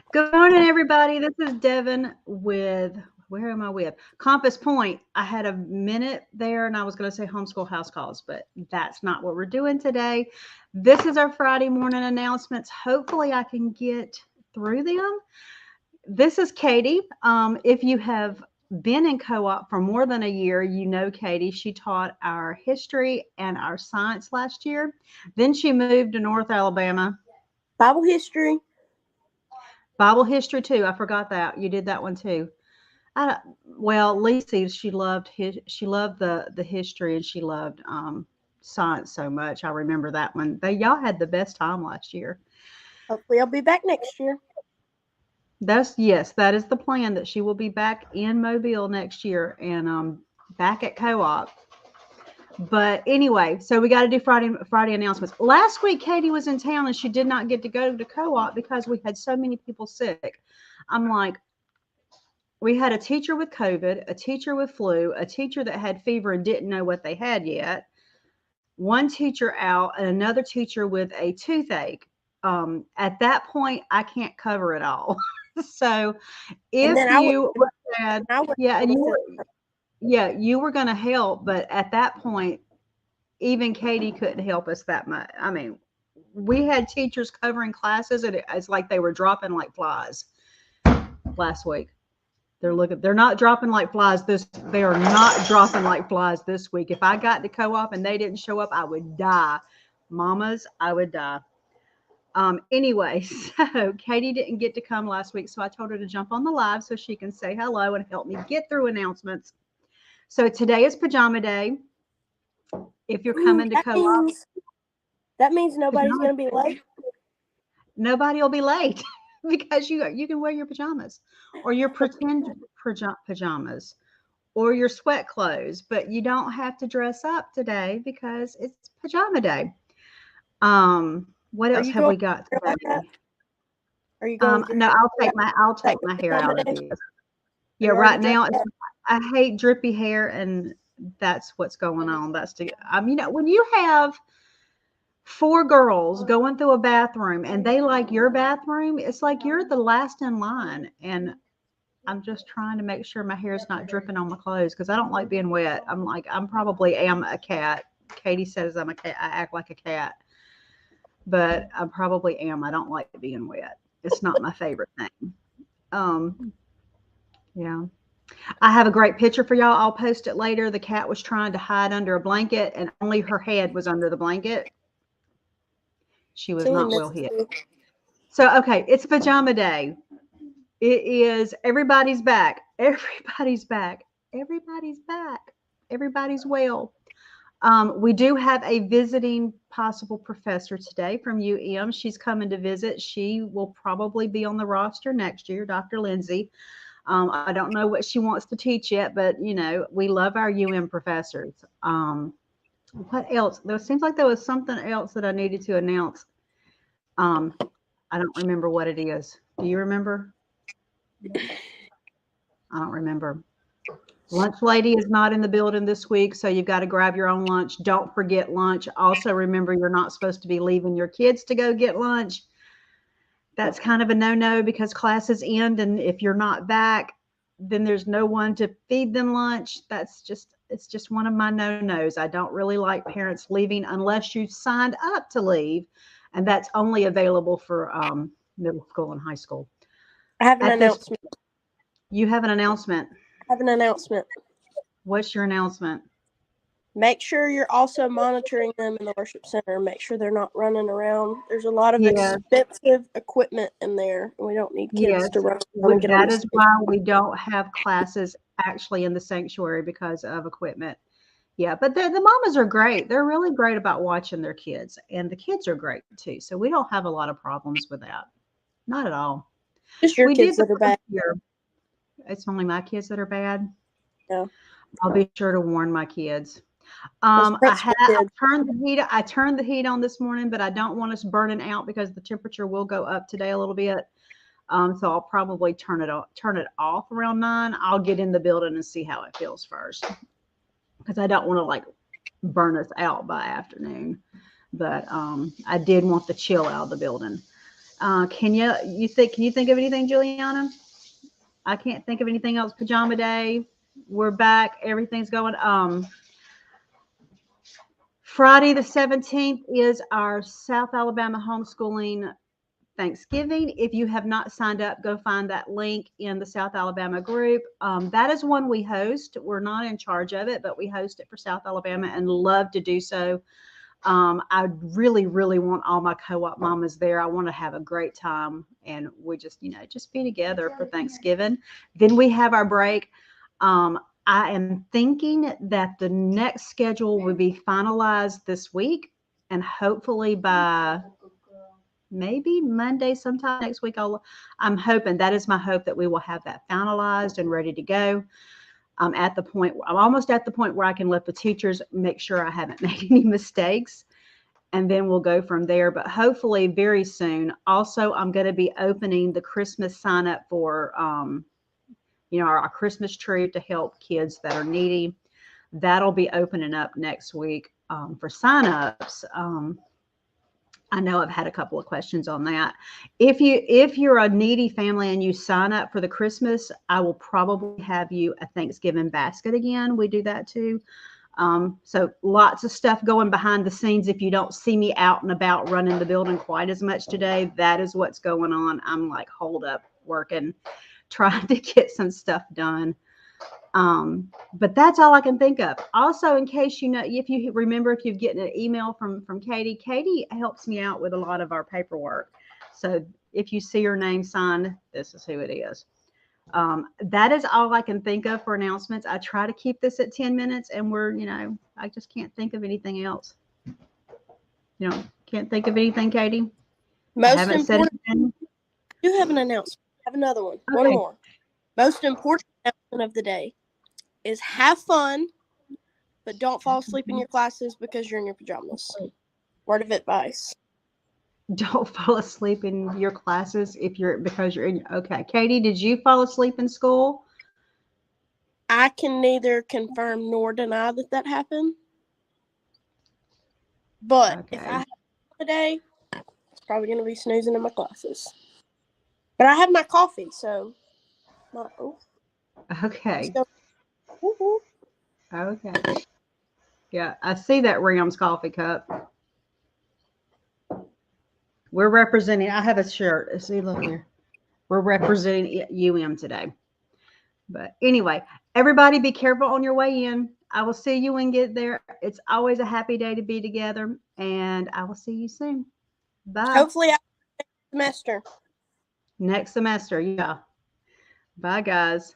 Good morning, everybody. This is Devin with, where am I with? Compass Point. I had a minute there and I was going to say homeschool house calls, but that's not what we're doing today. This is our Friday morning announcements. Hopefully, I can get through them. This is Katie. If you have been in co op for more than a year, you know Katie. She taught our history and our science last year. Then she moved to North Alabama. Bible history. Bible history too. I forgot that you did that one too. I don't, well, Lacey, she loved the history and she loved science so much. I remember that one. They y'all had the best time last year. Hopefully, I'll be back next year. That's yes, that is the plan that she will be back in Mobile next year and back at co-op. But anyway, so we got to do Friday announcements. Last week, Katie was in town and she did not get to go to co-op because we had so many people sick. I'm like, we had a teacher with COVID, a teacher with flu, a teacher that had fever and didn't know what they had yet, one teacher out, and another teacher with a toothache. At that point, I can't cover it all. So And if then I was, you had, I was yeah, and able to you fill. were, yeah, you were going to help, but at that point, even Katie couldn't help us that much. I mean, we had teachers covering classes, and it's like they were dropping like flies last week. They're not dropping like flies they are not dropping like flies this week. If I got to co-op and they didn't show up, I would die. Mamas, I would die. Anyway, so Katie didn't get to come last week, so I told her to jump on the live so she can say hello and help me get through announcements. So today is pajama day. If you're Ooh, coming to that co-op, means that means nobody's pajama gonna be late. nobody will be late because you can wear your pajamas or your pretend pajamas or your sweat clothes, but you don't have to dress up today because it's pajama day. What Are else you have going we got like that? today? Are you going with your No, hair I'll like take my hair pajama out of day? this. Are Yeah, you already right dressed now it's, up? I hate drippy hair, and that's what's going on. That's the when you have four girls going through a bathroom and they like your bathroom, it's like you're the last in line. And I'm just trying to make sure my hair is not dripping on my clothes because I don't like being wet. I'm like, I'm probably am a cat. Katie says I'm a cat. I act like a cat, but I probably am. I don't like being wet. It's not my favorite thing. Um, yeah. I have a great picture for y'all. I'll post it later. The cat was trying to hide under a blanket and only her head was under the blanket. She was Silly not well Mrs. hid. Pooh. So, okay, it's pajama day. It is everybody's back. Everybody's back. Everybody's back. Everybody's well. We do have a visiting possible professor today from UM. She's coming to visit. She will probably be on the roster next year, Dr. Lindsay. I don't know what she wants to teach yet, but we love our UM professors. What else? There seems like there was something else that I needed to announce. Um, I don't remember what it is. Do you remember? I don't remember. Lunch lady is not in the building this week, so you've got to grab your own lunch. Don't forget lunch. Also, remember you're not supposed to be leaving your kids to go get lunch. That's kind of a no-no because classes end, and if you're not back, then there's no one to feed them lunch. It's just one of my no-nos. I don't really like parents leaving unless you signed up to leave, and that's only available for middle school and high school. I have an At this, announcement. you have an announcement. I have an announcement. What's your announcement? Make sure you're also monitoring them in the worship center. Make sure they're not running around. There's a lot of Yes, expensive equipment in there, and we don't need kids yes. to run around and get on That the is stage. why we don't have classes actually in the sanctuary because of equipment. Yeah, but the mamas are great. They're really great about watching their kids, and the kids are great too. So we don't have a lot of problems with that. Not at all. Just your We kids did the that are first bad. year. It's only my kids that are bad. Yeah, I'll be sure to warn my kids. those principal I kids. turned the heat. I turned the heat on this morning, but I don't want us burning out because the temperature will go up today a little bit. So I'll probably turn it off around 9. I'll get in the building and see how it feels first because I don't want to like burn us out by afternoon. But I did want the chill out of the building. Can you think of anything, Juliana? I can't think of anything else. Pajama day. We're back. Everything's going. Friday the 17th is our South Alabama homeschooling Thanksgiving. If you have not signed up, go find that link in the South Alabama group. That is one we host. We're not in charge of it, but we host it for South Alabama and love to do so. I really, really want all my co-op mamas there. I want to have a great time, and we just, just be together for Thanksgiving. Then we have our break. I am thinking that the next schedule will be finalized this week, and hopefully by maybe Monday, sometime next week, I'm hoping, that is my hope, that we will have that finalized and ready to go. I'm almost at the point where I can let the teachers make sure I haven't made any mistakes, and then we'll go from there. But hopefully very soon. Also, I'm going to be opening the Christmas sign up for, our Christmas tree to help kids that are needy. That'll be opening up next week for signups. I know I've had a couple of questions on that. If you're a needy family and you sign up for the Christmas, I will probably have you a Thanksgiving basket again. We do that too. So lots of stuff going behind the scenes. If you don't see me out and about running the building quite as much today, that is what's going on. I'm like holed up working, trying to get some stuff done. But that's all I can think of. Also, in case if you remember, if you've gotten an email from Katie helps me out with a lot of our paperwork. So if you see her name signed, this is who it is. That is all I can think of for announcements. I try to keep this at 10 minutes, and I just can't think of anything else. Can't think of anything, Katie. Most important. You have an announcement. I have another one. Okay. One more. Most important announcement of the day is have fun, but don't fall asleep in your classes because you're in your pajamas. Word of advice. Don't fall asleep in your classes because you're in. Okay. Katie, did you fall asleep in school? I can neither confirm nor deny that happened. But if I have a day, it's probably going to be snoozing in my classes. But I have my coffee, so. Okay. Okay. Yeah, I see that Rams coffee cup. We're representing. I have a shirt. See, look here. We're representing UM today. But anyway, everybody be careful on your way in. I will see you when you get there. It's always a happy day to be together, and I will see you soon. Bye. Hopefully next semester. Next semester, yeah. Bye, guys.